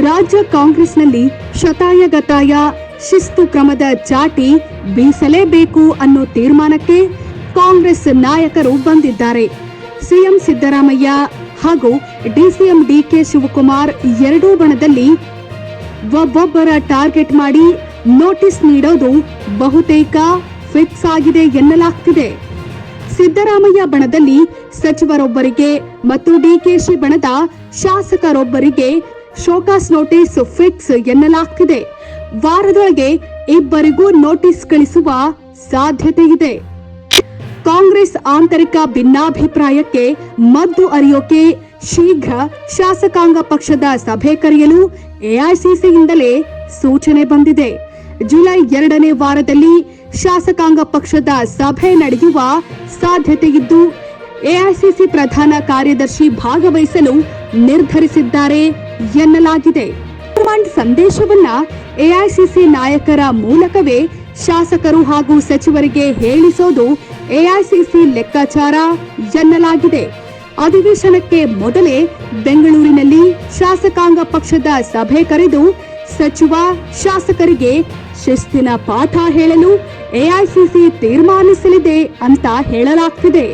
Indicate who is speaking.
Speaker 1: ರಾಜ್ಯ ಕಾಂಗ್ರೆಸ್ನಲ್ಲಿ ಶತಾಯಗತಾಯ ಶಿಸ್ತು ಕ್ರಮದ ಚಾಟಿ ಬೀಸಲೇಬೇಕು ಅನ್ನೋ ತೀರ್ಮಾನಕ್ಕೆ ಕಾಂಗ್ರೆಸ್ ನಾಯಕರು ಬಂದಿದ್ದಾರೆ. ಸಿಎಂ ಸಿದ್ದರಾಮಯ್ಯ ಹಾಗೂ ಡಿಸಿಎಂ ಡಿಕೆ ಶಿವಕುಮಾರ್ ಎರಡೂ ಬಣದಲ್ಲಿ ಒಬ್ಬೊಬ್ಬರ ಟಾರ್ಗೆಟ್ ಮಾಡಿ ನೋಟಿಸ್ ನೀಡೋದು ಬಹುತೇಕ ಫಿಕ್ಸ್ ಆಗಿದೆ ಎನ್ನಲಾಗ್ತಿದೆ. ಸಿದ್ದರಾಮಯ್ಯ ಬಣದಲ್ಲಿ ಸಚಿವರೊಬ್ಬರಿಗೆ ಮತ್ತು ಡಿಕೆಶಿ ಬಣದ ಶಾಸಕರೊಬ್ಬರಿಗೆ ಶೋಕಾಸ್ ನೋಟಿಸ್ ಫಿಕ್ಸ್ ಎನ್ನಲಾಗ್ತಿದೆ. ವಾರದೊಳಗೆ ಇಬ್ಬರಿಗೂ ನೋಟಿಸ್ ಕಳಿಸುವ ಸಾಧ್ಯತೆ ಇದೆ. ಕಾಂಗ್ರೆಸ್ ಆಂತರಿಕ ಭಿನ್ನಾಭಿಪ್ರಾಯಕ್ಕೆ ಮದ್ದು ಅರಿಯೋಕೆ ಶೀಘ್ರ ಶಾಸಕಾಂಗ ಪಕ್ಷದ ಸಭೆ ಕರೆಯಲು ಎಐಸಿಸಿಯಿಂದಲೇ ಸೂಚನೆ ಬಂದಿದೆ. ಜುಲೈ 2ನೇ ವಾರದಲ್ಲಿ ಶಾಸಕಾಂಗ ಪಕ್ಷದ ಸಭೆ ನಡೆಯುವ ಸಾಧ್ಯತೆ ಇದ್ದು ಎಐಸಿಸಿ ಪ್ರಧಾನ ಕಾರ್ಯದರ್ಶಿ ಭಾಗವಹಿಸಲು ನಿರ್ಧರಿಸಿದ್ದಾರೆ ಎನ್ನಲಾಗಿದೆ. ಸಂದೇಶವನ್ನ ಎಐಸಿಸಿ ನಾಯಕರ ಮೂಲಕವೇ ಶಾಸಕರು ಹಾಗೂ ಸಚಿವರಿಗೆ ಹೇಳಿಸೋದು ಎಐಸಿಸಿ ಲೆಕ್ಕಾಚಾರ ಎನ್ನಲಾಗಿದೆ. ಅಧಿವೇಶನಕ್ಕೆ ಮೊದಲೇ ಬೆಂಗಳೂರಿನಲ್ಲಿ ಶಾಸಕಾಂಗ ಪಕ್ಷದ ಸಭೆ ಕರೆದು ಸಚಿವ ಶಾಸಕರಿಗೆ ಶಿಸ್ತಿನ ಪಾಠ ಹೇಳಲು ಎಐಸಿಸಿ ತೀರ್ಮಾನಿಸಲಿದೆ ಅಂತ ಹೇಳಲಾಗ್ತಿದೆ.